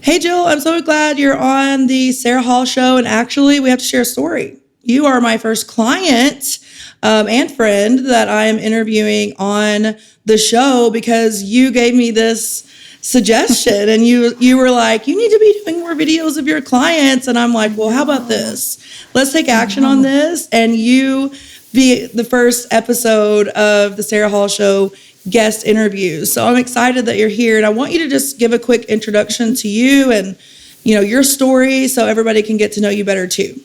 Hey, Jill, I'm so glad you're on the Sarah Hall show. And actually, we have to share a story. You are my first client and friend that I am interviewing on the show because you gave me this suggestion and you were like, you need to be doing more videos of your clients. And I'm like, well, how about this? Let's take action on this. And you be the first episode of the Sarah Hall show guest interviews. So I'm excited that you're here, and I want you to just give a quick introduction to you and your story so everybody can get to know you better too.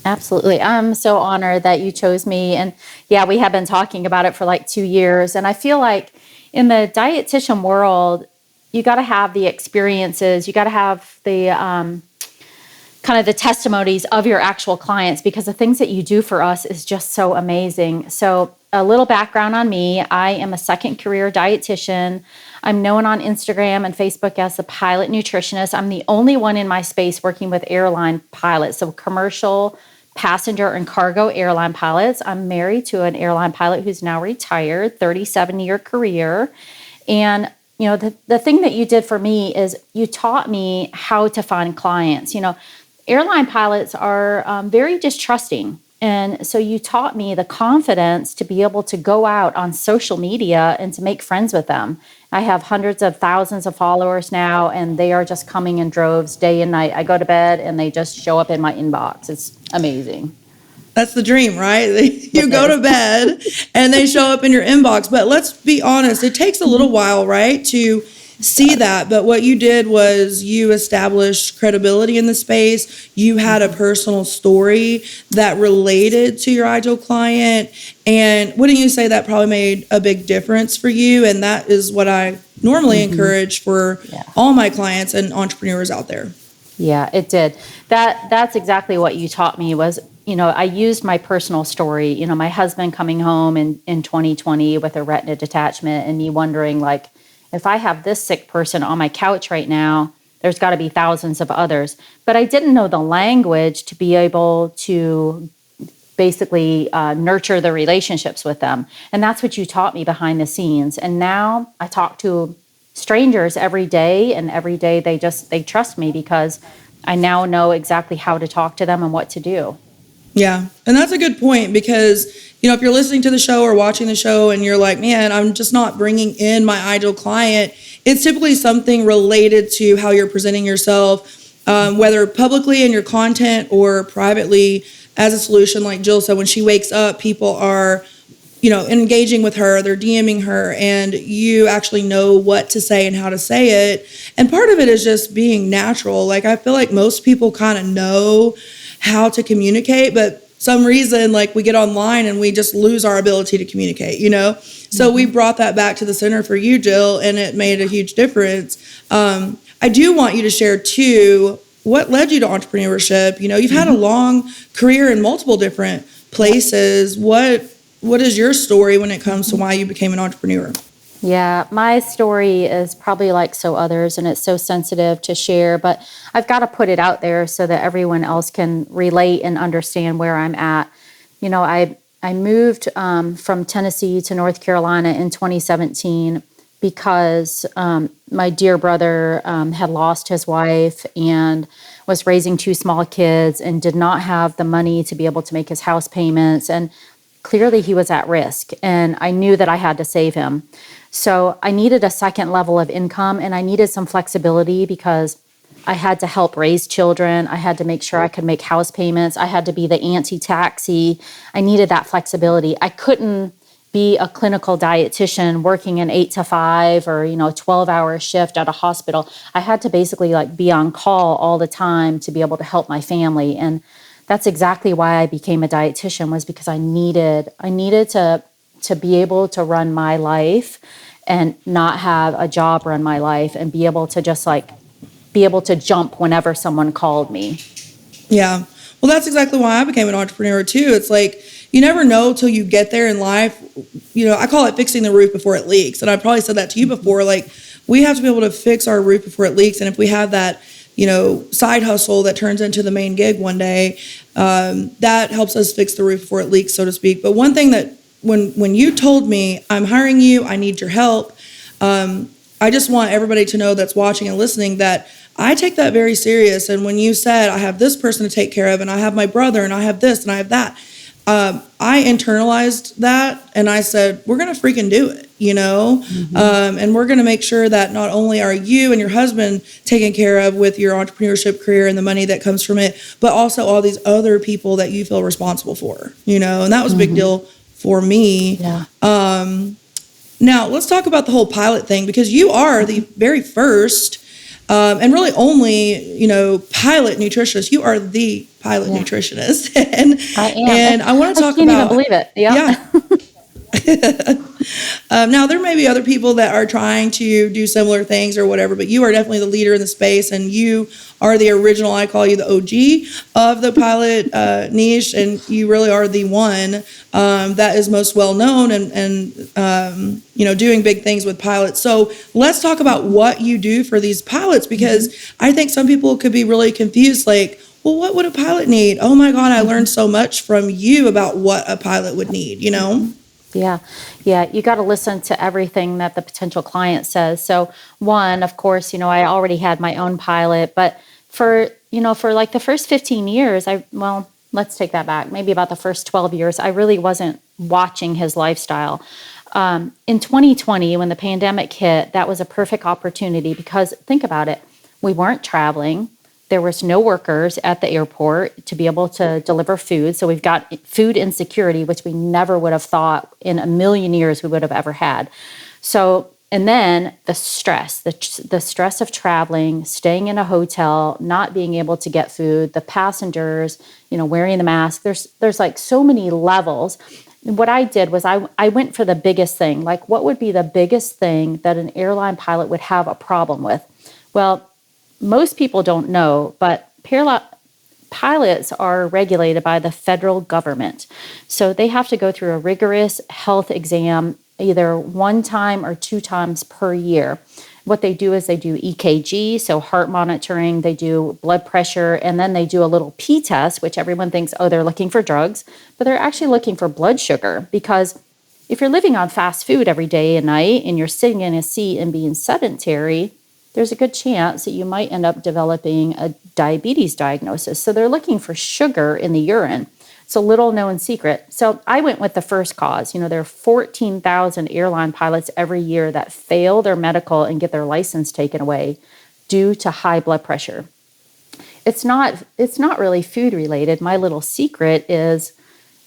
Absolutely. I'm so honored that you chose me. And yeah, we have been talking about it for like 2 years. And I feel like in the dietitian world, you got to have the experiences, you got to have the kind of the testimonies of your actual clients, because the things that you do for us is just so amazing. So a little background on me. I am a second career dietitian. I'm known on Instagram and Facebook as the pilot nutritionist. I'm the only one in my space working with airline pilots, so commercial, passenger, and cargo airline pilots. I'm married to an airline pilot who's now retired, 37-year career. And the thing that you did for me is you taught me how to find clients. Airline pilots are very distrusting. And so you taught me the confidence to be able to go out on social media and to make friends with them. I have hundreds of thousands of followers now, and they are just coming in droves day and night. I go to bed and they just show up in my inbox. It's amazing. That's the dream, right? You go to bed and they show up in your inbox. But let's be honest, it takes a little while, right, to see that. But what you did was you established credibility in the space. You had a personal story that related to your ideal client. And wouldn't you say that probably made a big difference for you? And that is what I normally encourage for all my clients and entrepreneurs out there. Yeah, it did. That's exactly what you taught me was, I used my personal story, my husband coming home in 2020 with a retina detachment and me wondering, like, if I have this sick person on my couch right now, there's got to be thousands of others. But I didn't know the language to be able to basically nurture the relationships with them. And that's what you taught me behind the scenes. And now I talk to strangers every day, and every day they trust me because I now know exactly how to talk to them and what to do. Yeah. And that's a good point because, if you're listening to the show or watching the show and you're like, man, I'm just not bringing in my ideal client, it's typically something related to how you're presenting yourself, whether publicly in your content or privately as a solution. Like Jill said, when she wakes up, people are, engaging with her, they're DMing her, and you actually know what to say and how to say it. And part of it is just being natural. Like, I feel like most people kind of know how to communicate, but some reason, like, we get online and we just lose our ability to communicate, So we brought that back to the center for you, Jill, and it made a huge difference. I do want you to share too, what led you to entrepreneurship? You've had a long career in multiple different places. What is your story when it comes to why you became an entrepreneur? Yeah, my story is probably like so others, and it's so sensitive to share, but I've got to put it out there so that everyone else can relate and understand where I'm at. I moved from Tennessee to North Carolina in 2017 because my dear brother had lost his wife and was raising 2 small kids and did not have the money to be able to make his house payments. And clearly he was at risk, and I knew that I had to save him. So I needed a second level of income, and I needed some flexibility because I had to help raise children. I had to make sure I could make house payments. I had to be the auntie taxi. I needed that flexibility. I couldn't be a clinical dietitian working an 8 to 5 or, 12-hour shift at a hospital. I had to basically be on call all the time to be able to help my family. And that's exactly why I became a dietitian, was because I needed to be able to run my life and not have a job run my life and be able to just be able to jump whenever someone called me. Yeah. Well, that's exactly why I became an entrepreneur too. It's like, you never know till you get there in life. I call it fixing the roof before it leaks. And I probably said that to you before. Like, we have to be able to fix our roof before it leaks. And if we have that, side hustle that turns into the main gig one day, that helps us fix the roof before it leaks, so to speak. But one thing that when you told me, I'm hiring you, I need your help, I just want everybody to know that's watching and listening that I take that very serious. And when you said, I have this person to take care of, and I have my brother, and I have this, and I have that, I internalized that, and I said, we're going to freaking do it, and we're going to make sure that not only are you and your husband taken care of with your entrepreneurship career and the money that comes from it, but also all these other people that you feel responsible for, and that was a big deal for me. Yeah. Now, let's talk about the whole pilot thing, because you are the very first and really only, pilot nutritionist. You are the pilot nutritionist. And I am. And I want to talk can't about. even believe it. Yeah. Now, there may be other people that are trying to do similar things or whatever, but you are definitely the leader in the space, and you are the original. I call you the OG of the pilot niche, and you really are the one that is most well known and doing big things with pilots. So let's talk about what you do for these pilots, because I think some people could be really confused, like, well, what would a pilot need? Oh my God, I learned so much from you about what a pilot would need, Yeah. You got to listen to everything that the potential client says. So one, of course, I already had my own pilot, but for like the first 15 years, let's take that back. Maybe about the first 12 years, I really wasn't watching his lifestyle. In 2020, when the pandemic hit, that was a perfect opportunity, because think about it. We weren't traveling. There was no workers at the airport to be able to deliver food. So we've got food insecurity, which we never would have thought in a million years we would have ever had. So, and then the stress, the stress of traveling, staying in a hotel, not being able to get food, the passengers, wearing the mask. There's like so many levels. What I did was I went for the biggest thing. Like, what would be the biggest thing that an airline pilot would have a problem with? Well, most people don't know, but pilots are regulated by the federal government. So they have to go through a rigorous health exam either 1 time or 2 times per year. What they do is they do EKG, so heart monitoring, they do blood pressure, and then they do a little P test, which everyone thinks, oh, they're looking for drugs, but they're actually looking for blood sugar, because if you're living on fast food every day and night and you're sitting in a seat and being sedentary, there's a good chance that you might end up developing a diabetes diagnosis. So they're looking for sugar in the urine. It's a little known secret. So I went with the first cause. There are 14,000 airline pilots every year that fail their medical and get their license taken away due to high blood pressure. It's not really food related. My little secret is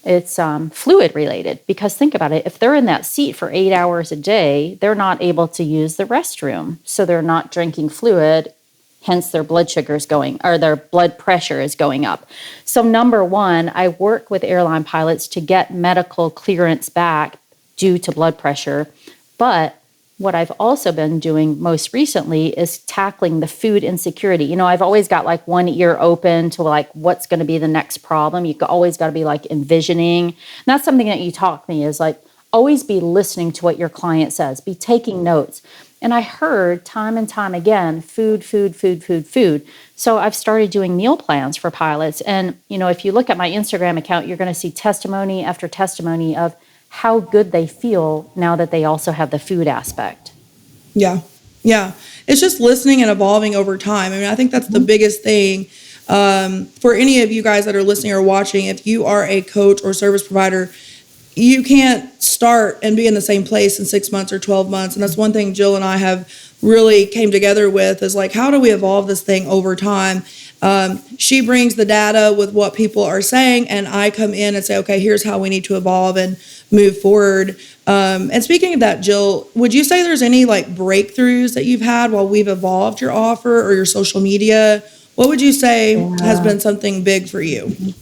it's fluid related, because think about it. If they're in that seat for 8 hours a day, they're not able to use the restroom. So they're not drinking fluid, hence their blood sugar is their blood pressure is going up. So number one, I work with airline pilots to get medical clearance back due to blood pressure. But what I've also been doing most recently is tackling the food insecurity. I've always got like one ear open to like what's going to be the next problem. You always got to be like envisioning. And that's something that you taught me, is like always be listening to what your client says, be taking notes. And I heard time and time again, food. So I've started doing meal plans for pilots. And, if you look at my Instagram account, you're going to see testimony after testimony of how good they feel now that they also have the food aspect. Yeah. It's just listening and evolving over time. I think that's the biggest thing for any of you guys that are listening or watching. If you are a coach or service provider, you can't start and be in the same place in 6 months or 12 months. And that's one thing Jill and I have really came together with, is like, how do we evolve this thing over time? She brings the data with what people are saying, and I come in and say, okay, here's how we need to evolve and move forward. And speaking of that, Jill, would you say there's any like breakthroughs that you've had while we've evolved your offer or your social media? What would you say has been something big for you?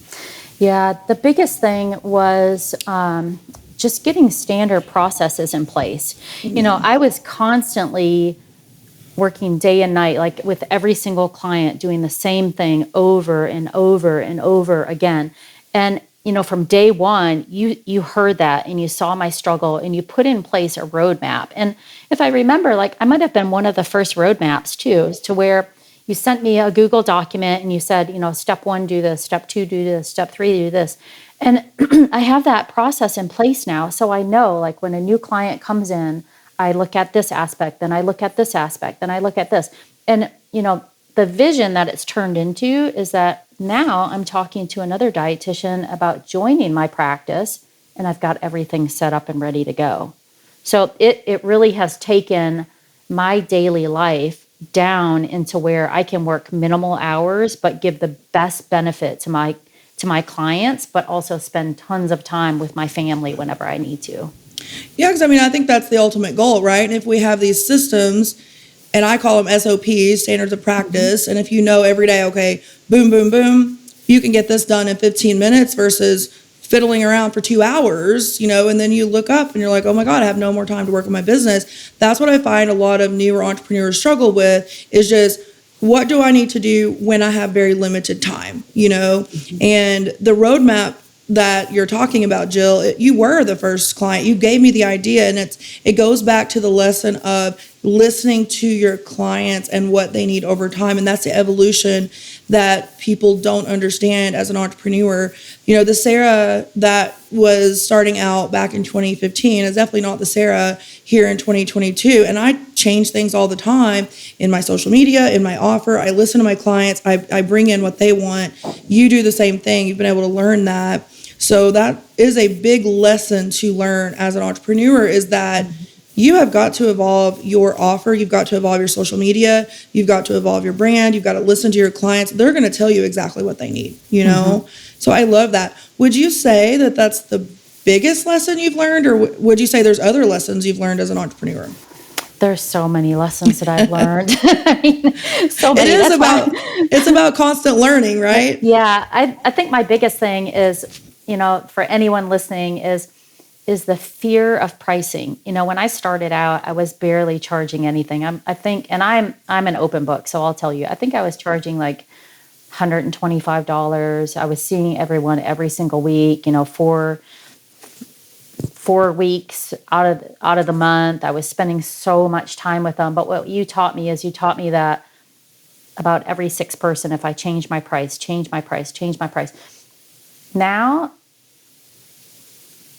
Yeah, the biggest thing was just getting standard processes in place. I was constantly working day and night, like with every single client, doing the same thing over and over and over again. And, from day one, you heard that and you saw my struggle and you put in place a roadmap. And if I remember, like I might have been one of the first roadmaps too, to where you sent me a Google document and you said, step 1, do this, step 2, do this, step 3, do this. And I have that process in place now. So I know, like when a new client comes in, I look at this aspect, then I look at this aspect, then I look at this. And, the vision that it's turned into is that now I'm talking to another dietitian about joining my practice, and I've got everything set up and ready to go. So it really has taken my daily life down into where I can work minimal hours, but give the best benefit to my clients, but also spend tons of time with my family whenever I need to. Yeah, because I think that's the ultimate goal, right? And if we have these systems, and I call them SOPs, standards of practice, and if you know every day, okay, boom, boom, boom, you can get this done in 15 minutes versus fiddling around for 2 hours, and then you look up and you're like, oh my God, I have no more time to work on my business. That's what I find a lot of newer entrepreneurs struggle with, is just, what do I need to do when I have very limited time, And the roadmap that you're talking about, Jill, you were the first client. You gave me the idea, and it goes back to the lesson of listening to your clients and what they need over time. And that's the evolution that people don't understand as an entrepreneur. The Sarah that was starting out back in 2015 is definitely not the Sarah here in 2022. And I change things all the time in my social media, in my offer. I listen to my clients. I bring in what they want. You do the same thing. You've been able to learn that. So that is a big lesson to learn as an entrepreneur, is that you have got to evolve your offer. You've got to evolve your social media. You've got to evolve your brand. You've got to listen to your clients. They're going to tell you exactly what they need, So I love that. Would you say that that's the biggest lesson you've learned, or would you say there's other lessons you've learned as an entrepreneur? There's so many lessons that I've learned. So many. It's about constant learning, right? Yeah. I think my biggest thing is, for anyone listening, is the fear of pricing. When I started out, I was barely charging anything. I'm an open book, so I'll tell you, I think I was charging like $125. I was seeing everyone every single week, 4 weeks out of the month. I was spending so much time with them. But what you taught me that about every 6 person, if I change my price. Now,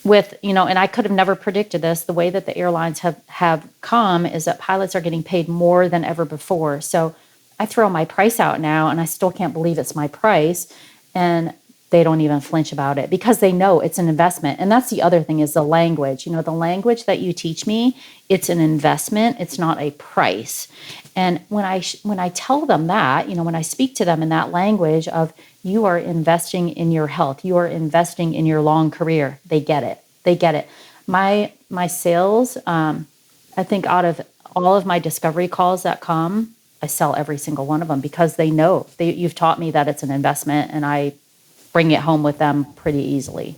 and I could have never predicted this, the way that the airlines have come is that pilots are getting paid more than ever before. So I throw my price out now, and I still can't believe it's my price. And they don't even flinch about it because they know it's an investment. And that's the other thing, is the language. The language that you teach me, it's an investment. It's not a price. And when I tell them that, when I speak to them in that language of, you are investing in your health, you are investing in your long career, they get it. My sales, I think out of all of my discovery calls that come, I sell every single one of them because they know you've taught me that it's an investment, and I bring it home with them pretty easily.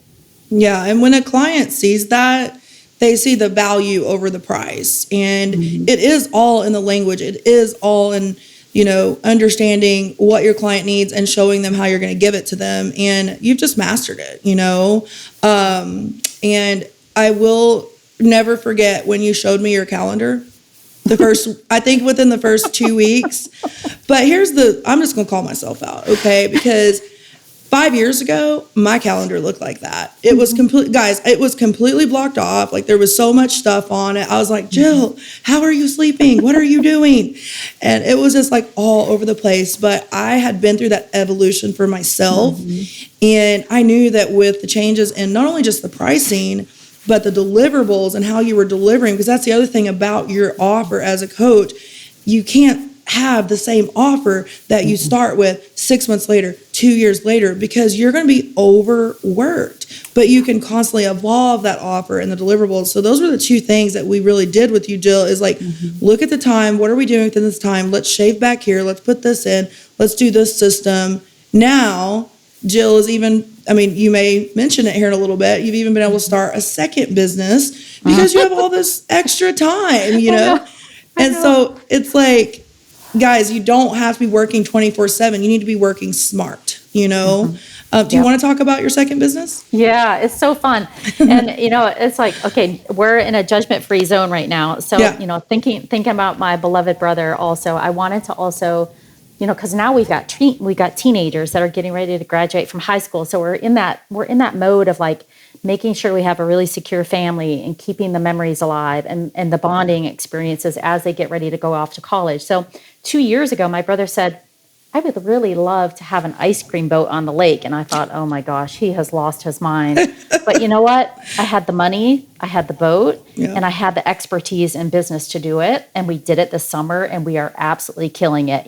Yeah. And when a client sees that, they see the value over the price. And it is all in the language. It is all in, understanding what your client needs and showing them how you're going to give it to them. And you've just mastered it, and I will never forget when you showed me your calendar. I think within the first 2 weeks. But I'm just going to call myself out, okay? Because 5 years ago, my calendar looked like that. It was it was completely blocked off. Like, there was so much stuff on it. I was like, Jill, how are you sleeping? What are you doing? And it was just like all over the place. But I had been through that evolution for myself. And I knew that with the changes in not only just the pricing, but the deliverables and how you were delivering, because that's the other thing about your offer as a coach. You can't have the same offer that you start with 6 months later, 2 years later, because you're going to be overworked, but you can constantly evolve that offer and the deliverables. So those were the 2 things that we really did with you, Jill, is like, look at the time. What are we doing within this time? Let's shave back here. Let's put this in. Let's do this system. Now, Jill is you may mention it here in a little bit. You've even been able to start a second business because you have all this extra time, I know. And so it's like, guys, you don't have to be working 24/7. You need to be working smart, Do you want to talk about your second business? Yeah, it's so fun. And, it's like, okay, we're in a judgment-free zone right now. So, thinking about my beloved brother also, I wanted to also, because now we got teenagers that are getting ready to graduate from high school. So we're in that mode of like making sure we have a really secure family and keeping the memories alive and the bonding experiences as they get ready to go off to college. So 2 years ago, my brother said, I would really love to have an ice cream boat on the lake. And I thought, oh my gosh, he has lost his mind. But you know what? I had the money, I had the boat, and I had the expertise in business to do it. And we did it this summer, and we are absolutely killing it.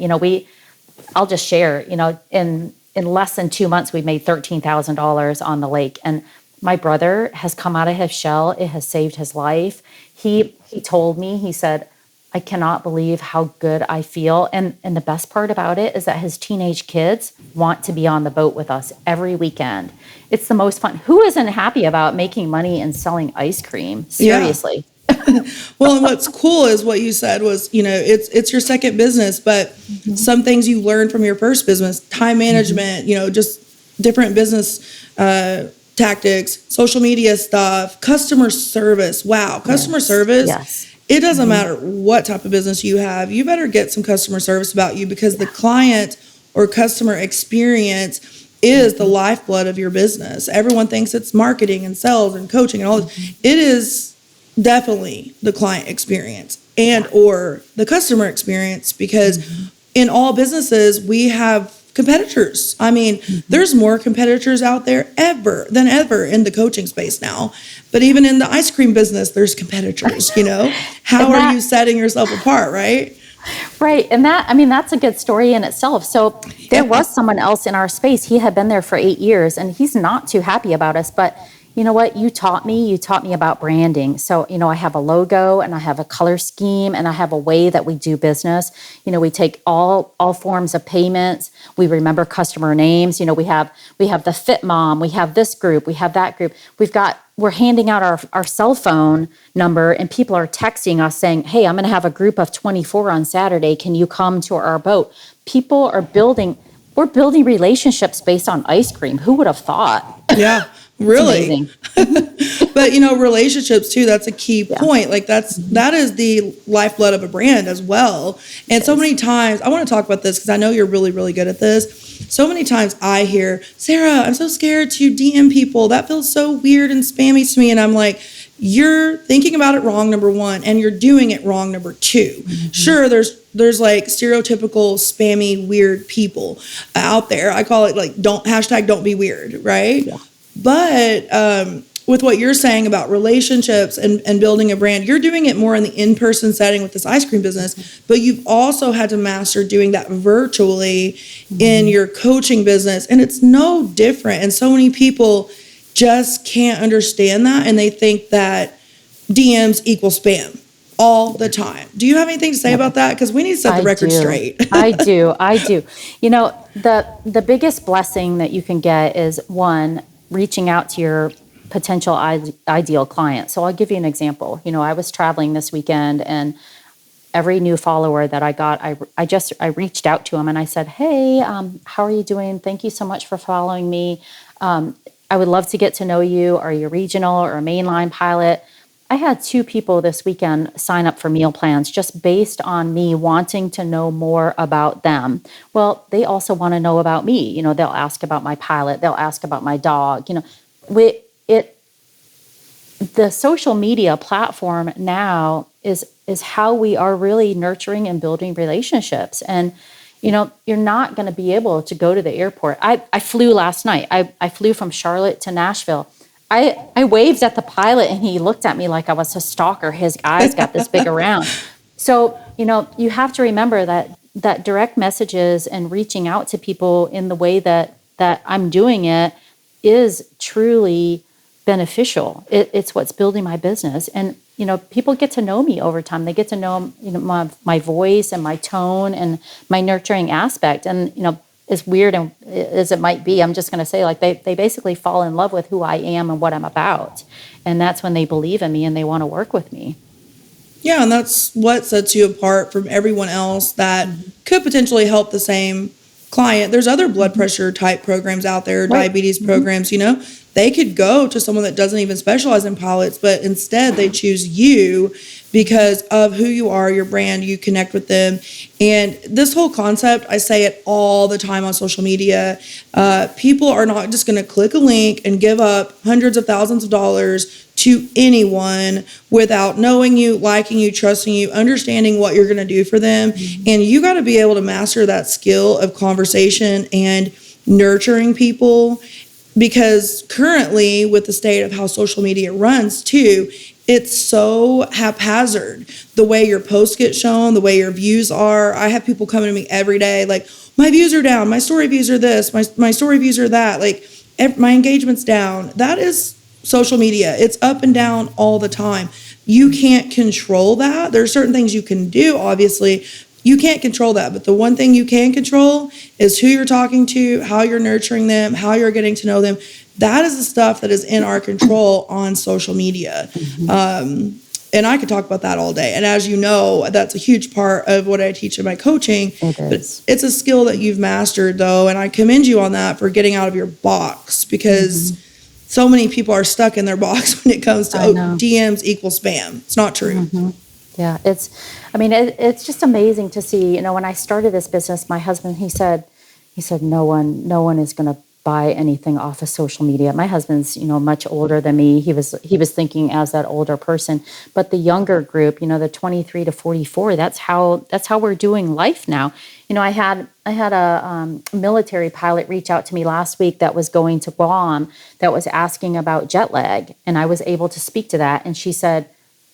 I'll just share, in less than 2 months, we made $13,000 on the lake. And my brother has come out of his shell. It has saved his life. He told me, he said, I cannot believe how good I feel. And the best part about it is that his teenage kids want to be on the boat with us every weekend. It's the most fun. Who isn't happy about making money and selling ice cream? Seriously. Yeah. Well, and what's cool is what you said was, it's your second business, but some things you learned from your first business, time management, just different business tactics, social media stuff, customer service. Wow. Customer service. Yes. It doesn't matter what type of business you have. You better get some customer service about you, because the client or customer experience is the lifeblood of your business. Everyone thinks it's marketing and sales and coaching and all this. It is definitely the client experience and or the customer experience, because in all businesses, we have competitors. I mean, there's more competitors out there than ever in the coaching space now. But even in the ice cream business, there's competitors, How are you setting yourself apart, right? Right. And that's a good story in itself. So there was someone else in our space. He had been there for 8 years, and he's not too happy about us. But you know what? You taught me about branding. So, I have a logo, and I have a color scheme, and I have a way that we do business. We take all forms of payments. We remember customer names. We have the Fit Mom. We have this group. We have that group. We're handing out our cell phone number, and people are texting us saying, hey, I'm going to have a group of 24 on Saturday. Can you come to our boat? We're building relationships based on ice cream. Who would have thought? Yeah. Really? But relationships too, that's a key point. Like that is the lifeblood of a brand as well. And so many times, I want to talk about this because I know you're really, really good at this. So many times I hear, Sarah, I'm so scared to DM people. That feels so weird and spammy to me. And I'm like, you're thinking about it wrong, number one, and you're doing it wrong, number two. Sure, there's like stereotypical spammy weird people out there. I call it like don't be weird, right? Yeah. But with what you're saying about relationships and building a brand, you're doing it more in the in-person setting with this ice cream business, but you've also had to master doing that virtually in your coaching business. And it's no different. And so many people just can't understand that. And they think that DMs equal spam all the time. Do you have anything to say about that? Because we need to set the record straight. I do. The biggest blessing that you can get is, one, reaching out to your potential ideal client. So I'll give you an example. I was traveling this weekend, and every new follower that I got, I reached out to them and I said, hey, how are you doing? Thank you so much for following me. I would love to get to know you. Are you regional or a mainline pilot? I had 2 people this weekend sign up for meal plans just based on me wanting to know more about them. Well, they also want to know about me. They'll ask about my pilot. They'll ask about my dog. The social media platform now is how we are really nurturing and building relationships. And, you're not going to be able to go to the airport. I flew last night. I flew from Charlotte to Nashville. I waved at the pilot, and he looked at me like I was a stalker. His eyes got this big around. So, you have to remember that direct messages and reaching out to people in the way that I'm doing it is truly beneficial. It's what's building my business. And, people get to know me over time. They get to know, my voice and my tone and my nurturing aspect. And, as weird as it might be, I'm just going to say, like, they basically fall in love with who I am and what I'm about. And that's when they believe in me and they want to work with me. Yeah, and that's what sets you apart from everyone else that could potentially help the same client. There's other blood pressure type programs out there, diabetes programs, they could go to someone that doesn't even specialize in pilots, but instead they choose you because of who you are, your brand, you connect with them. And this whole concept, I say it all the time on social media. People are not just going to click a link and give up hundreds of thousands of dollars to anyone without knowing you, liking you, trusting you, understanding what you're going to do for them. And you got to be able to master that skill of conversation and nurturing people, because currently with the state of how social media runs too, it's so haphazard. The way your posts get shown, the way your views are. I have people coming to me every day like, my views are down, my story views are this, my story views are that, like my engagement's down. That is social media. It's up and down all the time. You can't control that. There are certain things you can do, obviously. You can't control that, but the one thing you can control is who you're talking to, how you're nurturing them, how you're getting to know them. That is the stuff that is in our control on social media. And I could talk about that all day. And as you know, that's a huge part of what I teach in my coaching. It is. But it's a skill that you've mastered, though, and I commend you on that for getting out of your box, because so many people are stuck in their box when it comes to DMs equal spam. It's not true. Yeah, it's just amazing to see. When I started this business, my husband, he said, no one is going to buy anything off of social media. My husband's, much older than me. He was thinking as that older person, but the younger group, the 23 to 44, that's how we're doing life now. I had a military pilot reach out to me last week that was going to Guam, that was asking about jet lag, and I was able to speak to that. And she said,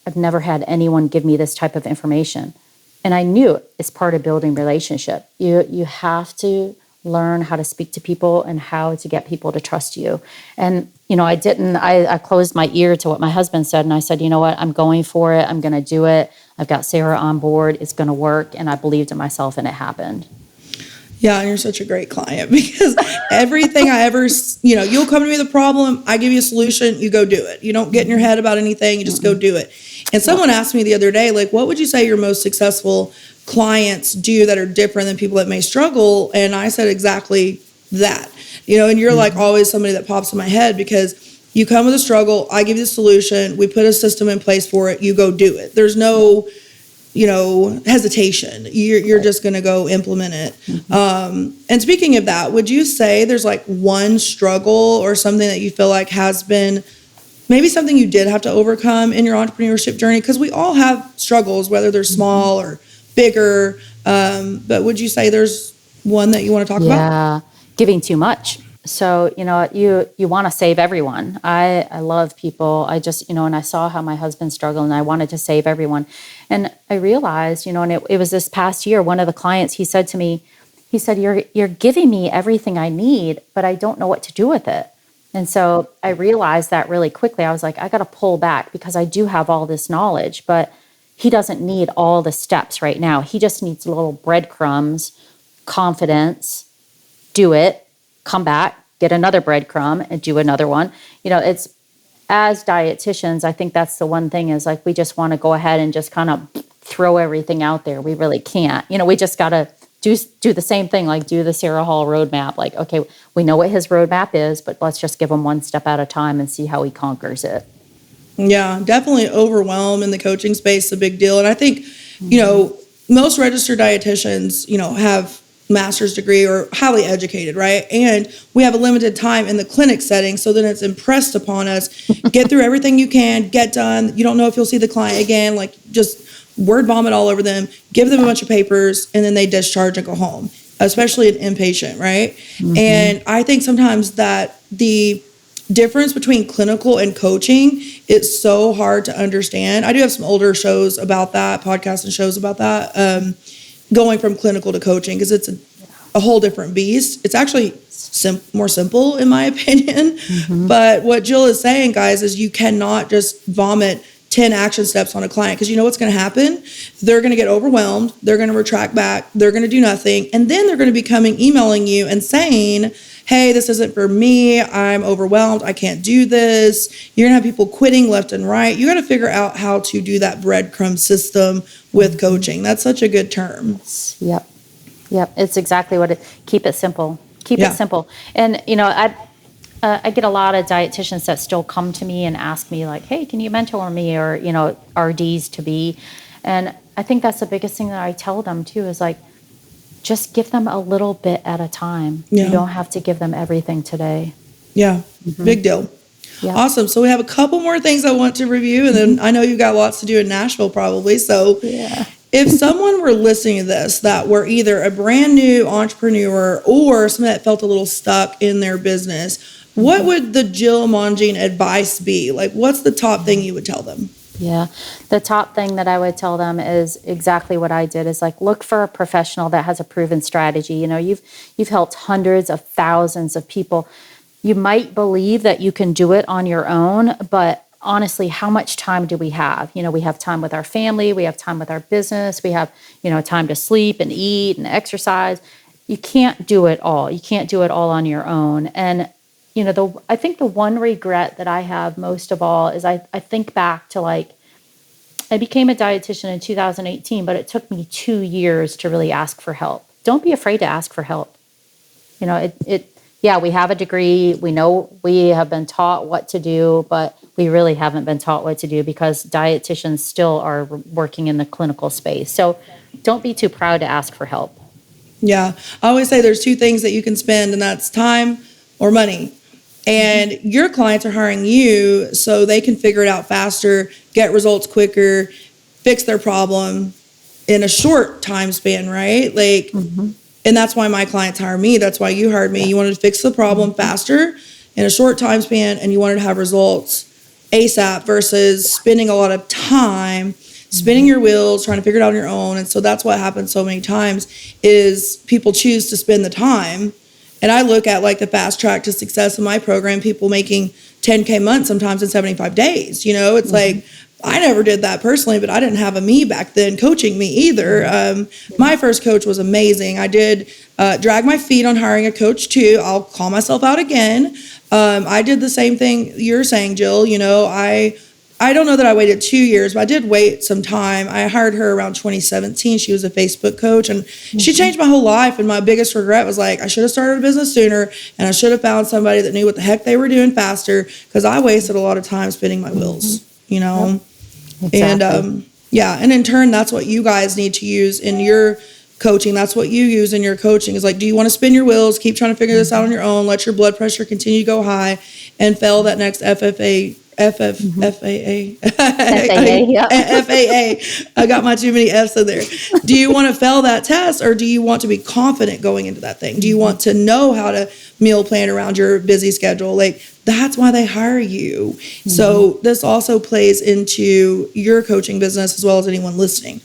I've never had anyone give me this type of information. And I knew it's part of building relationship. You have to learn how to speak to people and how to get people to trust you. And, I closed my ear to what my husband said. And I said, you know what, I'm going for it. I'm going to do it. I've got Sarah on board. It's going to work. And I believed in myself, and it happened. Yeah, and you're such a great client, because everything I ever, you'll come to me with a problem, I give you a solution, you go do it. You don't get in your head about anything, you just go do it. And someone asked me the other day, like, what would you say your most successful clients do that are different than people that may struggle? And I said exactly that. And you're like always somebody that pops in my head, because you come with a struggle, I give you the solution, we put a system in place for it, you go do it. There's no hesitation. You're just going to go implement it. And speaking of that, would you say there's like one struggle or something that you feel like has been maybe something you did have to overcome in your entrepreneurship journey? Because we all have struggles, whether they're small or bigger. But would you say there's one that you want to talk about? Yeah, giving too much. So, you want to save everyone. I love people. I just, and I saw how my husband struggled, and I wanted to save everyone. And I realized, and it was this past year, one of the clients, he said to me, you're giving me everything I need, but I don't know what to do with it. And so I realized that really quickly. I was like, I got to pull back, because I do have all this knowledge, but he doesn't need all the steps right now. He just needs little breadcrumbs, confidence, do it, come back, get another breadcrumb, and do another one. It's, as dietitians, I think that's the one thing, is like, we just want to go ahead and just kind of throw everything out there. We really can't. We just got to do the same thing, like do the Sarah Hall roadmap. Like, okay, we know what his roadmap is, but let's just give him one step at a time and see how he conquers it. Yeah, definitely overwhelm in the coaching space is a big deal. And I think, most registered dietitians, have master's degree or highly educated, right? And we have a limited time in the clinic setting, so then it's impressed upon us, get through everything you can, get done. You don't know if you'll see the client again, like just word vomit all over them, give them a bunch of papers, and then they discharge and go home, especially an inpatient, right? And I think sometimes that the difference between clinical and coaching is so hard to understand. I do have some older shows about that, podcasts and shows about that, going from clinical to coaching, because it's a whole different beast. It's actually more simple, in my opinion. But what Jill is saying, guys, is you cannot just vomit 10 action steps on a client, because you know what's going to happen? They're going to get overwhelmed. They're going to retract back. They're going to do nothing. And then they're going to be emailing you and saying, hey, this isn't for me. I'm overwhelmed. I can't do this. You're going to have people quitting left and right. You got to figure out how to do that breadcrumb system with coaching. That's such a good term. Yep. It's exactly what keep it simple. Keep it simple. And, I get a lot of dietitians that still come to me and ask me like, hey, can you mentor me, or, RDs to be. And I think that's the biggest thing that I tell them too is like, just give them a little bit at a time. You Yeah. don't have to give them everything today. Yeah. Big deal. Yeah. Awesome. So we have a couple more things I want to review, and then I know you've got lots to do in Nashville probably. So Yeah. if someone were listening to this that were either a brand new entrepreneur or someone that felt a little stuck in their business, what would the Jill Mongene advice be? Like, what's the top thing you would tell them? Yeah. The top thing that I would tell them is exactly what I did, is like, look for a professional that has a proven strategy. You've helped hundreds of thousands of people. You might believe that you can do it on your own, but honestly, how much time do we have? We have time with our family, we have time with our business, we have, time to sleep and eat and exercise. You can't do it all. You can't do it all on your own. And I think the one regret that I have most of all is I think back to like, I became a dietitian in 2018, but it took me 2 years to really ask for help. Don't be afraid to ask for help. Yeah, we have a degree. We know we have been taught what to do, but we really haven't been taught what to do because dietitians still are working in the clinical space. So don't be too proud to ask for help. Yeah. I always say there's two things that you can spend, and that's time or money. And your clients are hiring you so they can figure it out faster, get results quicker, fix their problem in a short time span, right? Like, and that's why my clients hire me. That's why you hired me. You wanted to fix the problem faster in a short time span, and you wanted to have results ASAP versus spending a lot of time spinning your wheels, trying to figure it out on your own. And so that's what happens so many times is people choose to spend the time. And I look at like the fast track to success in my program, people making 10K months sometimes in 75 days. It's like, I never did that personally, but I didn't have a me back then coaching me either. My first coach was amazing. I did drag my feet on hiring a coach too. I'll call myself out again. I did the same thing you're saying, Jill. I don't know that I waited 2 years, but I did wait some time. I hired her around 2017. She was a Facebook coach, and she changed my whole life. And my biggest regret was like, I should have started a business sooner, and I should have found somebody that knew what the heck they were doing faster, because I wasted a lot of time spinning my wheels, Yep. Exactly. And and in turn, that's what you guys need to use in your coaching. That's what you use in your coaching is like, do you want to spin your wheels, keep trying to figure this out on your own, let your blood pressure continue to go high, and fail that next FAA. Yeah. FAA. I got my too many F's in there. Do you want to fail that test, or do you want to be confident going into that thing? Do you want to know how to meal plan around your busy schedule? Like, that's why they hire you. So this also plays into your coaching business as well as anyone listening.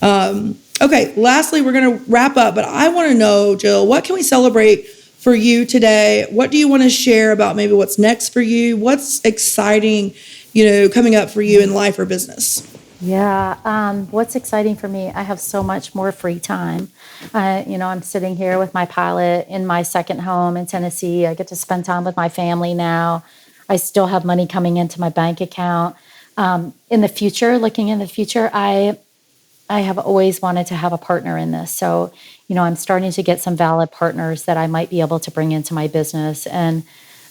Okay, lastly, we're going to wrap up, but I want to know, Jill, what can we celebrate for you today? What do you want to share about maybe what's next for you? What's exciting, coming up for you in life or business? Yeah. What's exciting for me, I have so much more free time. I'm sitting here with my pilot in my second home in Tennessee. I get to spend time with my family now. I still have money coming into my bank account. In the future, looking in the future, I have always wanted to have a partner in this. So, I'm starting to get some valid partners that I might be able to bring into my business. And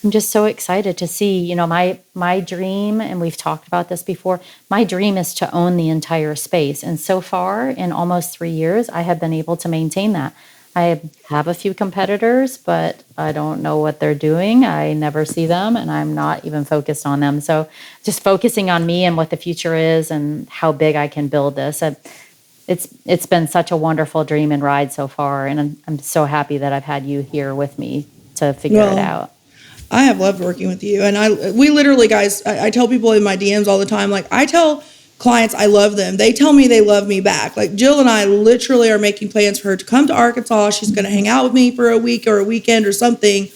I'm just so excited to see, my dream, and we've talked about this before, my dream is to own the entire space. And so far, in almost 3 years, I have been able to maintain that. I have a few competitors, but I don't know what they're doing. I never see them, and I'm not even focused on them. So just focusing on me and what the future is and how big I can build this. It's been such a wonderful dream and ride so far, and I'm so happy that I've had you here with me to figure it out. I have loved working with you, and we literally, guys, I tell people in my DMs all the time, like, I tell clients I love them. They tell me they love me back. Like, Jill and I literally are making plans for her to come to Arkansas. She's going to hang out with me for a week or a weekend or something.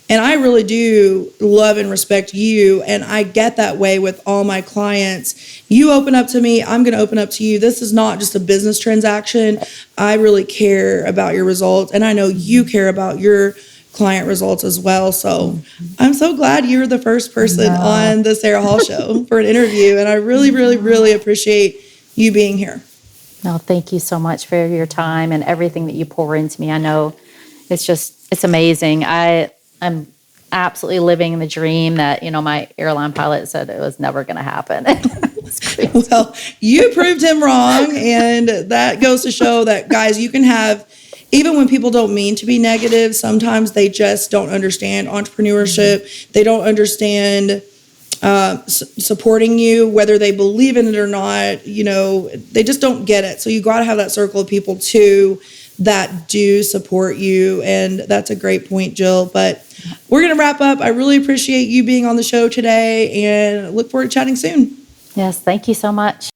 And I really do love and respect you. And I get that way with all my clients. You open up to me, I'm going to open up to you. This is not just a business transaction. I really care about your results. And I know you care about your client results as well. So I'm so glad you're the first person on the Sarah Hall Show for an interview. And I really, really, really appreciate you being here. No, thank you so much for your time and everything that you pour into me. I know it's amazing. I'm absolutely living the dream that, my airline pilot said it was never going to happen. Well, you proved him wrong. And that goes to show that, guys, you can have, even when people don't mean to be negative, sometimes they just don't understand entrepreneurship. They don't understand supporting you, whether they believe in it or not. They just don't get it. So you got to have that circle of people too that do support you. And that's a great point, Jill. But we're going to wrap up. I really appreciate you being on the show today and look forward to chatting soon. Yes, thank you so much.